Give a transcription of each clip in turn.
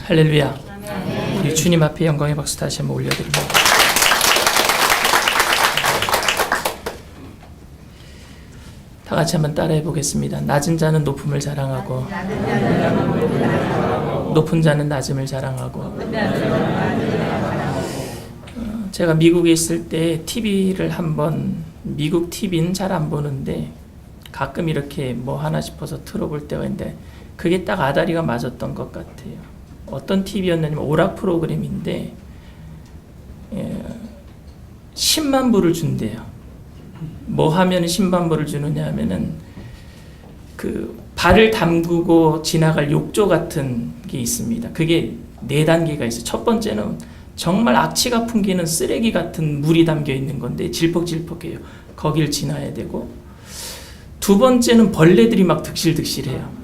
할렐루야. 우리 주님 앞에 영광의 박수 다시 한번 올려드립니다. 다 같이 한번 따라해 보겠습니다. 낮은 자는 높음을 자랑하고 높은 자는 낮음을 자랑하고. 제가 미국에 있을 때 TV를 한번, 미국 TV는 잘 안 보는데 가끔 이렇게 뭐 하나 싶어서 틀어볼 때가 있는데 그게 딱 아다리가 맞았던 것 같아요. 어떤 TV였냐면 오락 프로그램인데 10만 불을 준대요. 뭐 하면 10만 불을 주느냐 하면은 그 발을 담그고 지나갈 욕조 같은 게 있습니다. 그게 4단계가 있어요. 첫 번째는 정말 악취가 풍기는 쓰레기 같은 물이 담겨 있는 건데 질퍽질퍽해요. 거길 지나야 되고, 두 번째는 벌레들이 막 득실득실해요.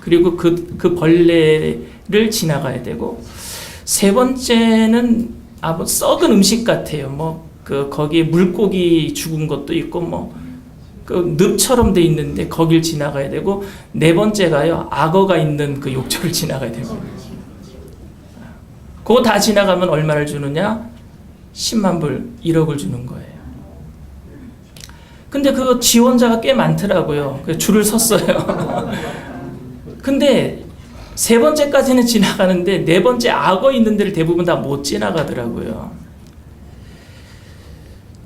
그리고 그 벌레를 지나가야 되고, 세 번째는 썩은 음식 같아요. 거기에 물고기 죽은 것도 있고 그 늪처럼 돼 있는데 거길 지나가야 되고, 네 번째가요, 악어가 있는 그 욕조를 지나가야 됩니다. 그거 다 지나가면 얼마를 주느냐? 10만 불, 1억을 주는 거예요. 근데 그거 지원자가 꽤 많더라고요. 줄을 섰어요. 근데 세 번째까지는 지나가는데 네 번째 악어 있는 데를 대부분 다 못 지나가더라고요.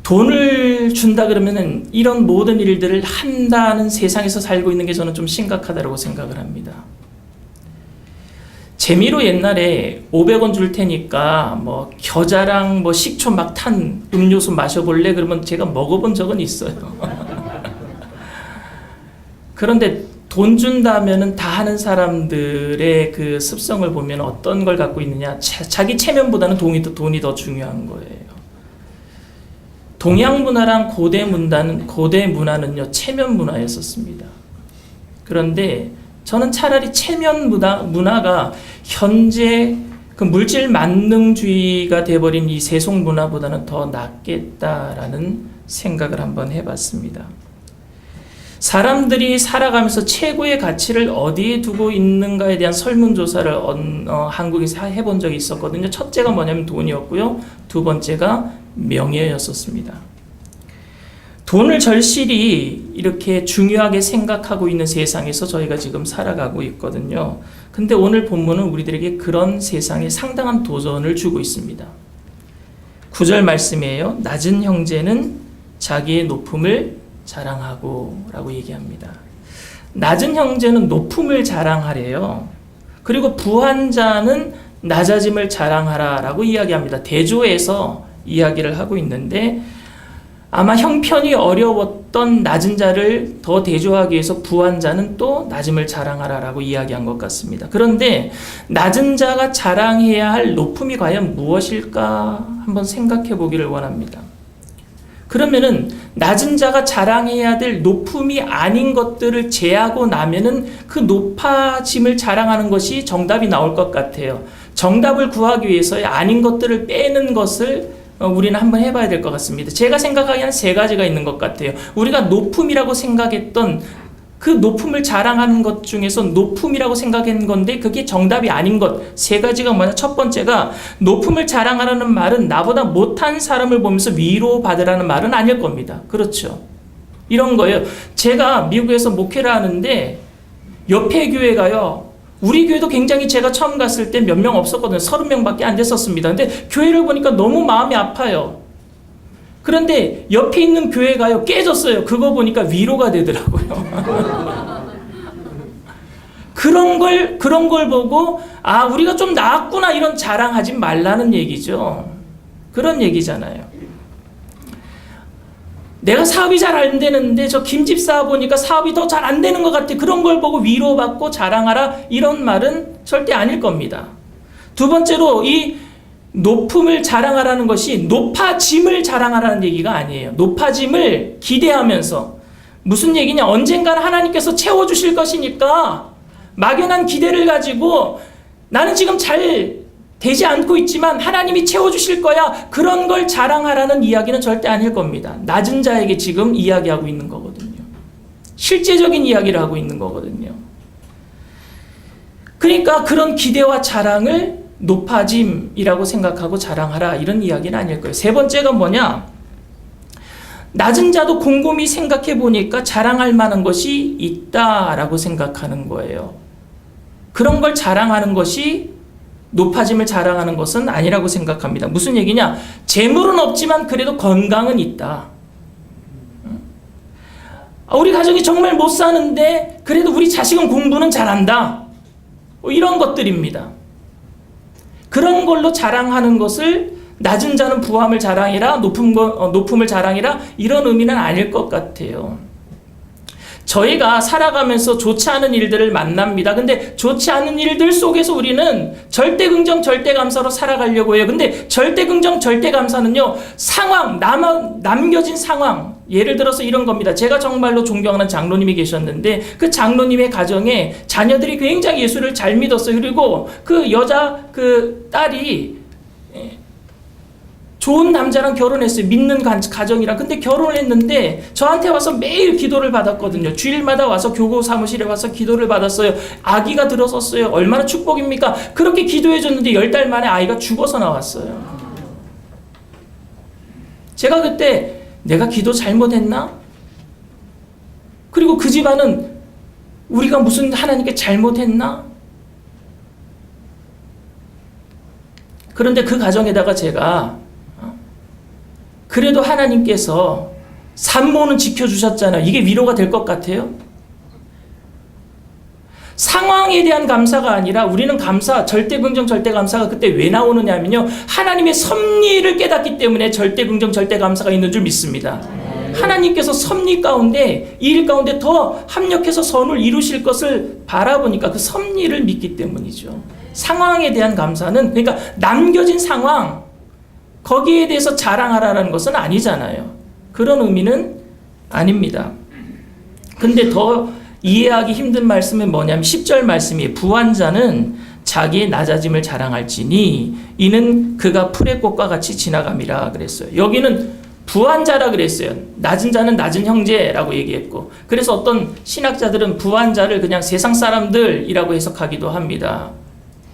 돈을 준다 그러면은 이런 모든 일들을 한다는 세상에서 살고 있는 게 저는 좀 심각하다고 생각을 합니다. 재미로 옛날에 500원 줄 테니까 겨자랑 식초 막 탄 음료수 마셔볼래? 그러면 제가 먹어본 적은 있어요. 그런데 돈 준다면은 다 하는 사람들의 그 습성을 보면 어떤 걸 갖고 있느냐? 자기 체면보다는 돈이 더 중요한 거예요. 동양 문화랑 고대 문화는요, 체면 문화였었습니다. 그런데 저는 차라리 체면 문화가 현재 그 물질 만능주의가 돼버린 이 세속 문화보다는 더 낫겠다라는 생각을 한번 해봤습니다. 사람들이 살아가면서 최고의 가치를 어디에 두고 있는가에 대한 설문조사를 한국에서 해본 적이 있었거든요. 첫째가 뭐냐면 돈이었고요. 두 번째가 명예였었습니다. 돈을 절실히 이렇게 중요하게 생각하고 있는 세상에서 저희가 지금 살아가고 있거든요. 근데 오늘 본문은 우리들에게 그런 세상에 상당한 도전을 주고 있습니다. 9절 말씀이에요. 낮은 형제는 자기의 높음을 자랑하고 라고 얘기합니다. 낮은 형제는 높음을 자랑하래요. 그리고 부한 자는 낮아짐을 자랑하라 라고 이야기합니다. 대조해서 이야기를 하고 있는데, 아마 형편이 어려웠던 낮은 자를 더 대조하기 위해서 부한 자는 또 낮음을 자랑하라 라고 이야기한 것 같습니다. 그런데 낮은 자가 자랑해야 할 높음이 과연 무엇일까 한번 생각해 보기를 원합니다. 그러면은 낮은 자가 자랑해야 될 높음이 아닌 것들을 제하고 나면은 그 높아짐을 자랑하는 것이 정답이 나올 것 같아요. 정답을 구하기 위해서 아닌 것들을 빼는 것을 우리는 한번 해봐야 될 것 같습니다. 제가 생각하기에는 3가지가 있는 것 같아요. 우리가 높음이라고 생각했던 그 높음을 자랑하는 것 중에서 높음이라고 생각한 건데 그게 정답이 아닌 것 3가지가 뭐냐? 첫 번째가 높음을 자랑하라는 말은 나보다 못한 사람을 보면서 위로받으라는 말은 아닐 겁니다. 그렇죠? 이런 거예요. 제가 미국에서 목회를 하는데 옆에 교회가요, 우리 교회도 굉장히 제가 처음 갔을 때 몇 명 없었거든요. 30명밖에 안 됐었습니다. 근데 교회를 보니까 너무 마음이 아파요. 그런데 옆에 있는 교회가요, 깨졌어요. 그거 보니까 위로가 되더라고요. 그런 걸 보고, 우리가 좀 나았구나, 이런 자랑하지 말라는 얘기죠. 그런 얘기잖아요. 내가 사업이 잘 안 되는데 저 김집사 보니까 사업이 더 잘 안 되는 것 같아. 그런 걸 보고 위로받고 자랑하라, 이런 말은 절대 아닐 겁니다. 두 번째로 이 높음을 자랑하라는 것이 높아짐을 자랑하라는 얘기가 아니에요. 높아짐을 기대하면서, 무슨 얘기냐? 언젠가는 하나님께서 채워주실 것이니까 막연한 기대를 가지고 나는 지금 잘 되지 않고 있지만 하나님이 채워주실 거야, 그런 걸 자랑하라는 이야기는 절대 아닐 겁니다. 낮은 자에게 지금 이야기하고 있는 거거든요. 실제적인 이야기를 하고 있는 거거든요. 그러니까 그런 기대와 자랑을 높아짐이라고 생각하고 자랑하라, 이런 이야기는 아닐 거예요. 세 번째가 뭐냐? 낮은 자도 곰곰이 생각해 보니까 자랑할 만한 것이 있다라고 생각하는 거예요. 그런 걸 자랑하는 것이, 높아짐을 자랑하는 것은 아니라고 생각합니다. 무슨 얘기냐? 재물은 없지만 그래도 건강은 있다. 우리 가정이 정말 못 사는데 그래도 우리 자식은 공부는 잘한다. 이런 것들입니다. 그런 걸로 자랑하는 것을 낮은 자는 부함을 자랑이라, 높음을 자랑이라, 이런 의미는 아닐 것 같아요. 저희가 살아가면서 좋지 않은 일들을 만납니다. 근데 좋지 않은 일들 속에서 우리는 절대 긍정, 절대 감사로 살아가려고 해요. 근데 절대 긍정, 절대 감사는요, 상황, 남겨진 상황, 예를 들어서 이런 겁니다. 제가 정말로 존경하는 장로님이 계셨는데 그 장로님의 가정에 자녀들이 굉장히 예수를 잘 믿었어요. 그리고 그 딸이 좋은 남자랑 결혼했어요. 믿는 가정이랑. 근데 결혼을 했는데 저한테 와서 매일 기도를 받았거든요. 주일마다 와서 교구 사무실에 와서 기도를 받았어요. 아기가 들어섰어요. 얼마나 축복입니까? 그렇게 기도해 줬는데 10달 만에 아이가 죽어서 나왔어요. 제가 그때 내가 기도 잘못했나? 그리고 그 집안은 우리가 무슨 하나님께 잘못했나? 그런데 그 가정에다가 제가 그래도 하나님께서 산모는 지켜주셨잖아요. 이게 위로가 될 것 같아요? 상황에 대한 감사가 아니라 우리는 절대 긍정, 절대 감사가 그때 왜 나오느냐면요, 하나님의 섭리를 깨닫기 때문에 절대 긍정, 절대 감사가 있는 줄 믿습니다. 하나님께서 섭리 가운데, 이 일 가운데 더 합력해서 선을 이루실 것을 바라보니까 그 섭리를 믿기 때문이죠. 상황에 대한 감사는, 그러니까 남겨진 상황, 거기에 대해서 자랑하라는 것은 아니잖아요. 그런 의미는 아닙니다. 근데 더 이해하기 힘든 말씀은 뭐냐면 10절 말씀이에요. 부한 자는 자기의 낮아짐을 자랑할지니 이는 그가 풀의 꽃과 같이 지나감이라 그랬어요. 여기는 부한 자라 그랬어요. 낮은 자는 낮은 형제라고 얘기했고, 그래서 어떤 신학자들은 부한 자를 그냥 세상 사람들이라고 해석하기도 합니다.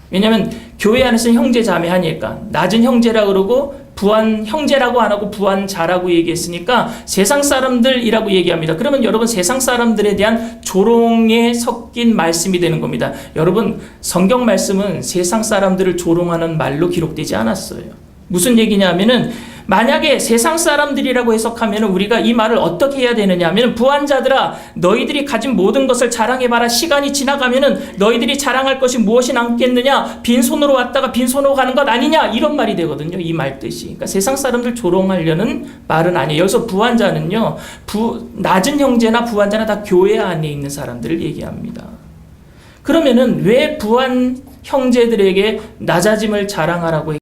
왜냐하면 교회 안에서 형제 자매 하니까 낮은 형제라 그러고 부한 형제라고 안 하고 부한 자라고 얘기했으니까 세상 사람들이라고 얘기합니다. 그러면 여러분, 세상 사람들에 대한 조롱에 섞인 말씀이 되는 겁니다. 여러분, 성경 말씀은 세상 사람들을 조롱하는 말로 기록되지 않았어요. 무슨 얘기냐면은 만약에 세상 사람들이라고 해석하면 우리가 이 말을 어떻게 해야 되느냐 하면, 부한 자들아 너희들이 가진 모든 것을 자랑해봐라. 시간이 지나가면은 너희들이 자랑할 것이 무엇이 남겠느냐? 빈손으로 왔다가 빈손으로 가는 것 아니냐? 이런 말이 되거든요. 이 말 뜻이. 그러니까 세상 사람들 조롱하려는 말은 아니에요. 여기서 부한 자는요, 낮은 형제나 부한 자나 다 교회 안에 있는 사람들을 얘기합니다. 그러면은 왜 부한 형제들에게 낮아짐을 자랑하라고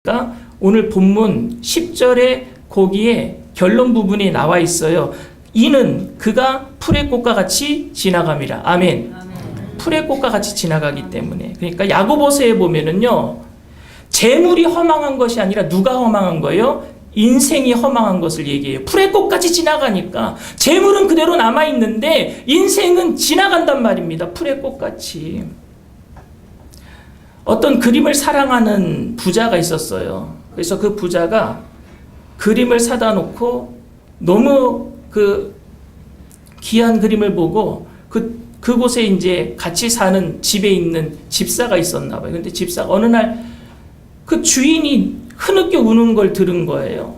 했을까? 오늘 본문 10절에 거기에 결론 부분이 나와 있어요. 이는 그가 풀의 꽃과 같이 지나감이라. 아멘. 풀의 꽃과 같이 지나가기 때문에. 그러니까 야고보서에 보면은요, 재물이 허망한 것이 아니라 누가 허망한 거예요? 인생이 허망한 것을 얘기해요. 풀의 꽃같이 지나가니까 재물은 그대로 남아있는데 인생은 지나간단 말입니다. 풀의 꽃같이. 어떤 그림을 사랑하는 부자가 있었어요. 그래서 그 부자가 그림을 사다 놓고 너무 그 귀한 그림을 보고 그곳에 이제 같이 사는 집에 있는 집사가 있었나 봐요. 근데 집사가 어느 날 그 주인이 흐느껴 우는 걸 들은 거예요.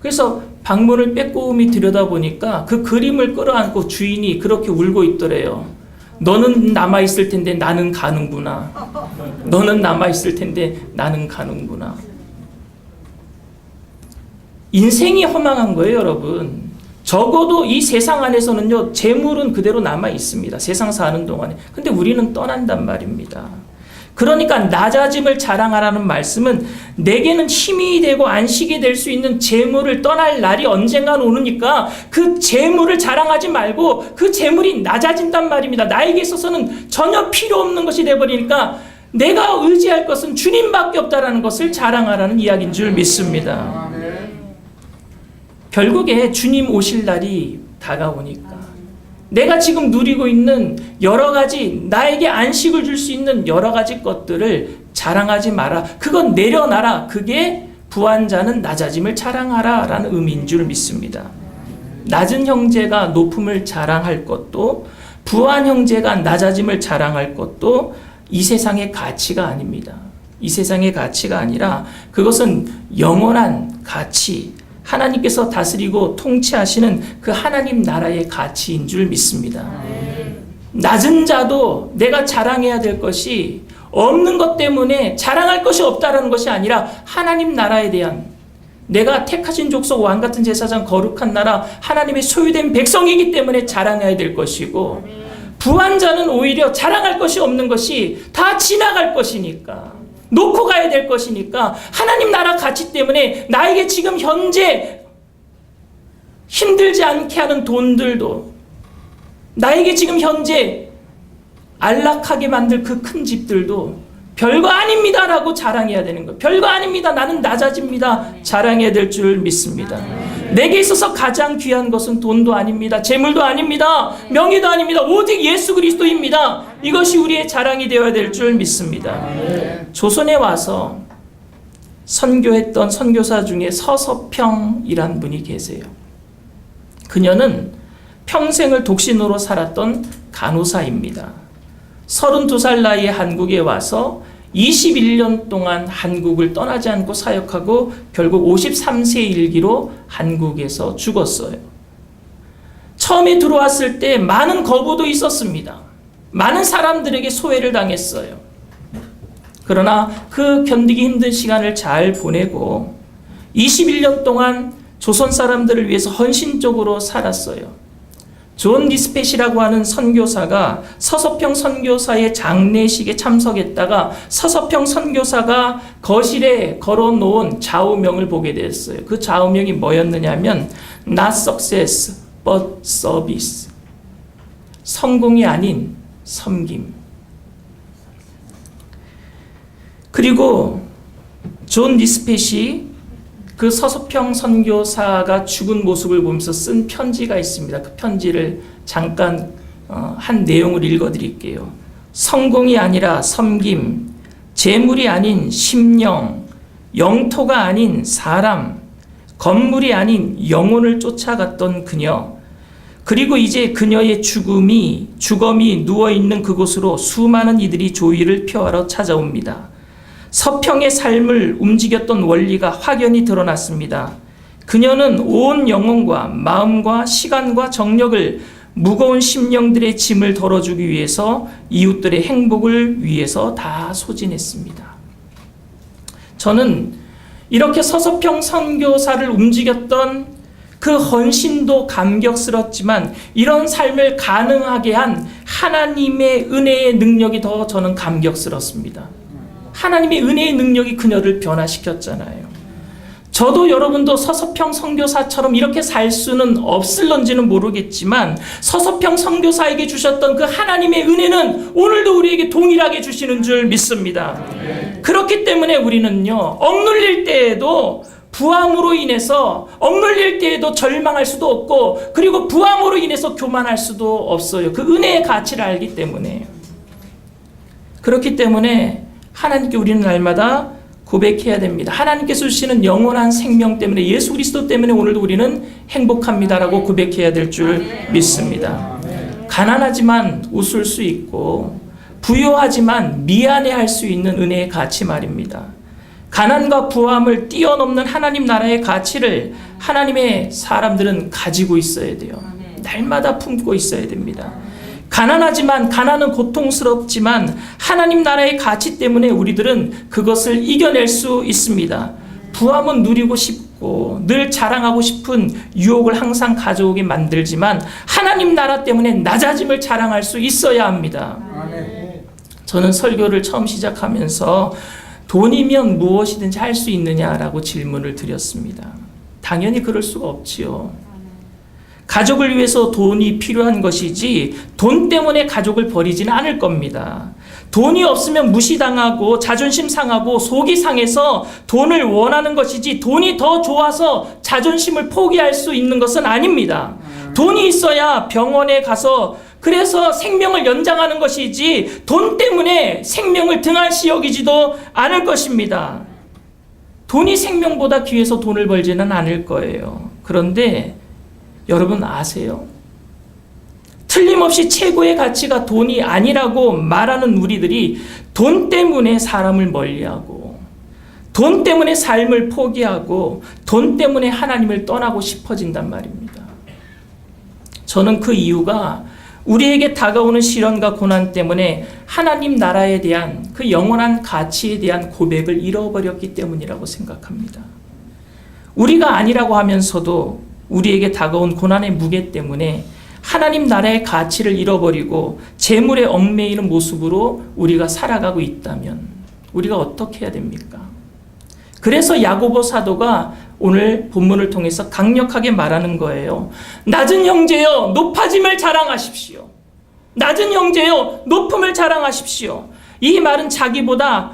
그래서 방문을 빼꼼히 들여다보니까 그 그림을 끌어안고 주인이 그렇게 울고 있더래요. 너는 남아있을 텐데 나는 가는구나. 너는 남아있을 텐데 나는 가는구나. 인생이 허망한 거예요, 여러분. 적어도 이 세상 안에서는요, 재물은 그대로 남아 있습니다. 세상 사는 동안에. 근데 우리는 떠난단 말입니다. 그러니까 낮아짐을 자랑하라는 말씀은 내게는 힘이 되고 안식이 될 수 있는 재물을 떠날 날이 언젠가 오니까 그 재물을 자랑하지 말고 그 재물이 낮아진단 말입니다. 나에게 있어서는 전혀 필요 없는 것이 돼버리니까 내가 의지할 것은 주님밖에 없다라는 것을 자랑하라는 이야기인 줄 믿습니다. 결국에 주님 오실 날이 다가오니까 내가 지금 누리고 있는 여러 가지 나에게 안식을 줄 수 있는 여러 가지 것들을 자랑하지 마라. 그건 내려놔라. 그게 부한 자는 낮아짐을 자랑하라 라는 의미인 줄 믿습니다. 낮은 형제가 높음을 자랑할 것도 부한 형제가 낮아짐을 자랑할 것도 이 세상의 가치가 아닙니다. 이 세상의 가치가 아니라 그것은 영원한 가치, 하나님께서 다스리고 통치하시는 그 하나님 나라의 가치인 줄 믿습니다. 낮은 자도 내가 자랑해야 될 것이 없는 것 때문에 자랑할 것이 없다라는 것이 아니라 하나님 나라에 대한 내가 택하신 족속 왕같은 제사장 거룩한 나라 하나님의 소유된 백성이기 때문에 자랑해야 될 것이고 부한 자는 오히려 자랑할 것이 없는 것이 다 지나갈 것이니까 놓고 가야 될 것이니까 하나님 나라 가치 때문에 나에게 지금 현재 힘들지 않게 하는 돈들도 나에게 지금 현재 안락하게 만들 그 큰 집들도 별거 아닙니다 라고 자랑해야 되는 거예요. 별거 아닙니다. 나는 낮아집니다. 자랑해야 될 줄 믿습니다. 내게 있어서 가장 귀한 것은 돈도 아닙니다. 재물도 아닙니다. 명예도 아닙니다. 오직 예수 그리스도입니다. 이것이 우리의 자랑이 되어야 될 줄 믿습니다. 조선에 와서 선교했던 선교사 중에 서서평이란 분이 계세요. 그녀는 평생을 독신으로 살았던 간호사입니다. 32살 나이에 한국에 와서 21년 동안 한국을 떠나지 않고 사역하고 결국 53세 일기로 한국에서 죽었어요. 처음에 들어왔을 때 많은 거부도 있었습니다. 많은 사람들에게 소외를 당했어요. 그러나 그 견디기 힘든 시간을 잘 보내고 21년 동안 조선 사람들을 위해서 헌신적으로 살았어요. 존 니스펫이라고 하는 선교사가 서서평 선교사의 장례식에 참석했다가 서서평 선교사가 거실에 걸어놓은 좌우명을 보게 됐어요. 그 좌우명이 뭐였느냐면 Not success but service. 성공이 아닌 섬김. 그리고 존 니스펫이 그 서서평 선교사가 죽은 모습을 보면서 쓴 편지가 있습니다. 그 편지를 잠깐 한 내용을 읽어드릴게요. 성공이 아니라 섬김, 재물이 아닌 심령, 영토가 아닌 사람, 건물이 아닌 영혼을 쫓아갔던 그녀. 그리고 이제 그녀의 주검이 누워있는 그곳으로 수많은 이들이 조의를 표하러 찾아옵니다. 서평의 삶을 움직였던 원리가 확연히 드러났습니다. 그녀는 온 영혼과 마음과 시간과 정력을 무거운 심령들의 짐을 덜어주기 위해서 이웃들의 행복을 위해서 다 소진했습니다. 저는 이렇게 서서평 선교사를 움직였던 그 헌신도 감격스럽지만 이런 삶을 가능하게 한 하나님의 은혜의 능력이 더 저는 감격스럽습니다. 하나님의 은혜의 능력이 그녀를 변화시켰잖아요. 저도 여러분도 서서평 선교사처럼 이렇게 살 수는 없을런지는 모르겠지만 서서평 선교사에게 주셨던 그 하나님의 은혜는 오늘도 우리에게 동일하게 주시는 줄 믿습니다. 그렇기 때문에 우리는요, 억눌릴 때에도 부함으로 인해서 억눌릴 때에도 절망할 수도 없고 그리고 부함으로 인해서 교만할 수도 없어요. 그 은혜의 가치를 알기 때문에. 그렇기 때문에 하나님께 우리는 날마다 고백해야 됩니다. 하나님께서 주시는 영원한 생명 때문에 예수 그리스도 때문에 오늘도 우리는 행복합니다라고 고백해야 될 줄 믿습니다. 가난하지만 웃을 수 있고 부유하지만 미안해할 수 있는 은혜의 가치 말입니다. 가난과 부함을 뛰어넘는 하나님 나라의 가치를 하나님의 사람들은 가지고 있어야 돼요. 날마다 품고 있어야 됩니다. 가난하지만 가난은 고통스럽지만 하나님 나라의 가치 때문에 우리들은 그것을 이겨낼 수 있습니다. 부함은 누리고 싶고 늘 자랑하고 싶은 유혹을 항상 가져오게 만들지만 하나님 나라 때문에 낮아짐을 자랑할 수 있어야 합니다. 저는 설교를 처음 시작하면서 돈이면 무엇이든지 할 수 있느냐라고 질문을 드렸습니다. 당연히 그럴 수가 없지요. 가족을 위해서 돈이 필요한 것이지 돈 때문에 가족을 버리지는 않을 겁니다. 돈이 없으면 무시당하고 자존심 상하고 속이 상해서 돈을 원하는 것이지 돈이 더 좋아서 자존심을 포기할 수 있는 것은 아닙니다. 돈이 있어야 병원에 가서 그래서 생명을 연장하는 것이지 돈 때문에 생명을 등한시 여기지도 않을 것입니다. 돈이 생명보다 귀해서 돈을 벌지는 않을 거예요. 그런데 여러분 아세요? 틀림없이 최고의 가치가 돈이 아니라고 말하는 우리들이 돈 때문에 사람을 멀리하고 돈 때문에 삶을 포기하고 돈 때문에 하나님을 떠나고 싶어진단 말입니다. 저는 그 이유가 우리에게 다가오는 시련과 고난 때문에 하나님 나라에 대한 그 영원한 가치에 대한 고백을 잃어버렸기 때문이라고 생각합니다. 우리가 아니라고 하면서도 우리에게 다가온 고난의 무게 때문에 하나님 나라의 가치를 잃어버리고 재물에 얽매이는 모습으로 우리가 살아가고 있다면 우리가 어떻게 해야 됩니까? 그래서 야고보 사도가 오늘 본문을 통해서 강력하게 말하는 거예요. 낮은 형제여 높아짐을 자랑하십시오. 낮은 형제여 높음을 자랑하십시오. 이 말은 자기보다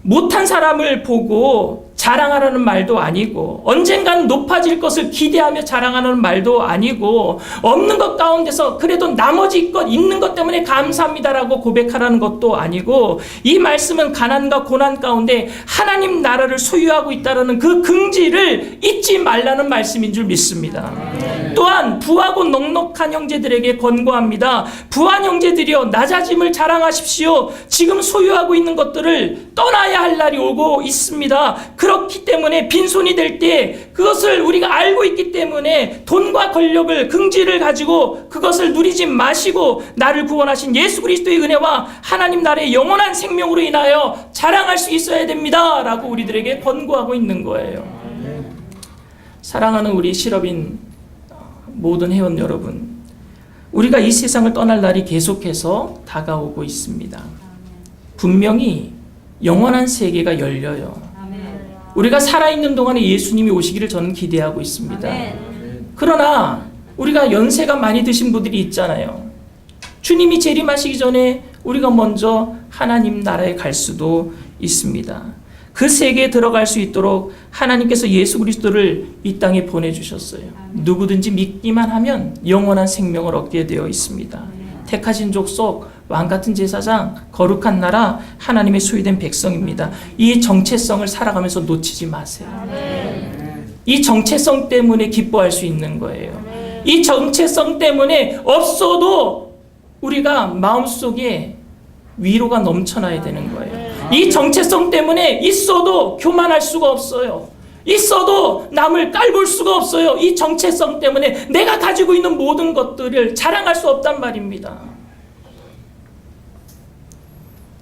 못한 사람을 보고 자랑하라는 말도 아니고 언젠가는 높아질 것을 기대하며 자랑하는 말도 아니고 없는 것 가운데서 그래도 나머지 것 있는 것 때문에 감사합니다라고 고백하라는 것도 아니고 이 말씀은 가난과 고난 가운데 하나님 나라를 소유하고 있다는 그 긍지를 잊지 말라는 말씀인 줄 믿습니다. 또한 부하고 넉넉한 형제들에게 권고합니다. 부한 형제들이여 낮아짐을 자랑하십시오. 지금 소유하고 있는 것들을 떠나야 할 날이 오고 있습니다. 그렇기 때문에 빈손이 될 때 그것을 우리가 알고 있기 때문에 돈과 권력을 긍지를 가지고 그것을 누리지 마시고 나를 구원하신 예수 그리스도의 은혜와 하나님 나라의 영원한 생명으로 인하여 자랑할 수 있어야 됩니다 라고 우리들에게 권고하고 있는 거예요. 사랑하는 우리 실업인 모든 회원 여러분, 우리가 이 세상을 떠날 날이 계속해서 다가오고 있습니다. 분명히 영원한 세계가 열려요. 우리가 살아있는 동안에 예수님이 오시기를 저는 기대하고 있습니다. 그러나 우리가 연세가 많이 드신 분들이 있잖아요. 주님이 재림하시기 전에 우리가 먼저 하나님 나라에 갈 수도 있습니다. 그 세계에 들어갈 수 있도록 하나님께서 예수 그리스도를 이 땅에 보내주셨어요. 누구든지 믿기만 하면 영원한 생명을 얻게 되어 있습니다. 택하신 족속, 왕같은 제사장, 거룩한 나라, 하나님의 소유된 백성입니다. 이 정체성을 살아가면서 놓치지 마세요. 이 정체성 때문에 기뻐할 수 있는 거예요. 이 정체성 때문에 없어도 우리가 마음속에 위로가 넘쳐나야 되는 거예요. 이 정체성 때문에 있어도 교만할 수가 없어요. 있어도 남을 깔볼 수가 없어요. 이 정체성 때문에 내가 가지고 있는 모든 것들을 자랑할 수 없단 말입니다.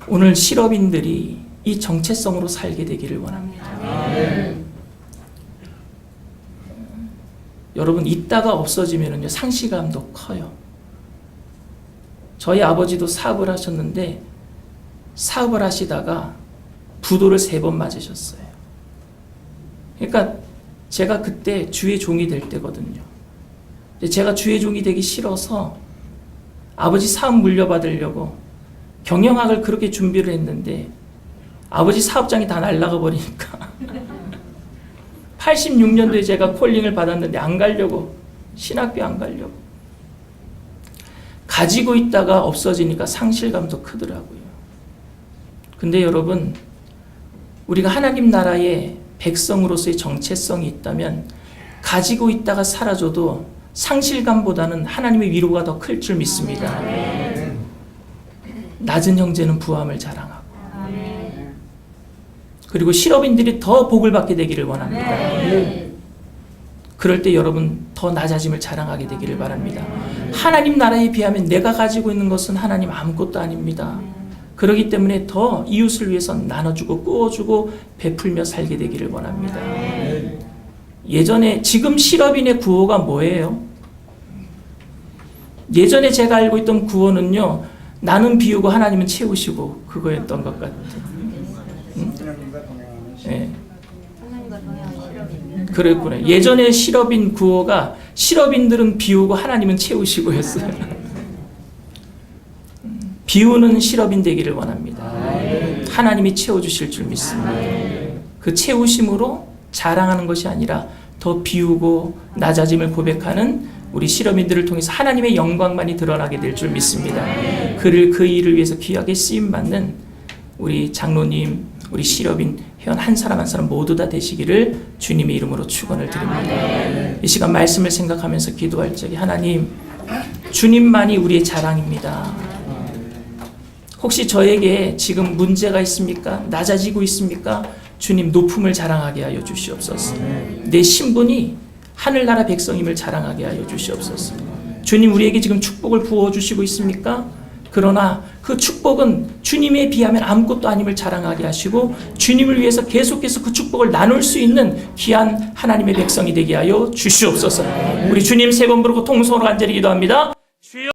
오늘 실업인들이 이 정체성으로 살게 되기를 원합니다. 여러분, 있다가 없어지면은요, 상실감도 커요. 저희 아버지도 사업을 하셨는데 사업을 하시다가 부도를 3번 맞으셨어요. 그러니까 제가 그때 주의 종이 될 때거든요. 제가 주의 종이 되기 싫어서 아버지 사업 물려받으려고 경영학을 그렇게 준비를 했는데 아버지 사업장이 다 날아가 버리니까 86년도에 제가 콜링을 받았는데 안 가려고, 신학교 안 가려고. 가지고 있다가 없어지니까 상실감도 크더라고요. 근데 여러분, 우리가 하나님 나라의 백성으로서의 정체성이 있다면 가지고 있다가 사라져도 상실감보다는 하나님의 위로가 더 클 줄 믿습니다. 낮은 형제는 부함을 자랑하고, 그리고 실업인들이 더 복을 받게 되기를 원합니다. 그럴 때 여러분 더 낮아짐을 자랑하게 되기를 바랍니다. 하나님 나라에 비하면 내가 가지고 있는 것은 하나님 아무것도 아닙니다. 그렇기 때문에 더 이웃을 위해서 나눠주고 꾸어주고 베풀며 살게 되기를 원합니다. 예전에, 지금 실업인의 구호가 뭐예요? 예전에 제가 알고 있던 구호는요, 나는 비우고 하나님은 채우시고, 그거였던 것 같아요. 네. 그랬구나. 예전에 실업인 구호가 실업인들은 비우고 하나님은 채우시고였어요. 비우는 실업인 되기를 원합니다. 하나님이 채워주실 줄 믿습니다. 그 채우심으로 자랑하는 것이 아니라 더 비우고 낮아짐을 고백하는 우리 실험인들을 통해서 하나님의 영광만이 드러나게 될 줄 믿습니다. 그 일을 위해서 귀하게 쓰임 받는 우리 장로님, 우리 실업인 회원 한 사람 한 사람 모두 다 되시기를 주님의 이름으로 축원을 드립니다. 이 시간 말씀을 생각하면서 기도할 적에 하나님, 주님만이 우리의 자랑입니다. 혹시 저에게 지금 문제가 있습니까? 낮아지고 있습니까? 주님 높음을 자랑하게 하여 주시옵소서. 내 신분이 하늘나라 백성임을 자랑하게 하여 주시옵소서. 주님 우리에게 지금 축복을 부어주시고 있습니까? 그러나 그 축복은 주님에 비하면 아무것도 아님을 자랑하게 하시고 주님을 위해서 계속해서 그 축복을 나눌 수 있는 귀한 하나님의 백성이 되게 하여 주시옵소서. 우리 주님 세 번 부르고 통성으로 간절히 기도합니다.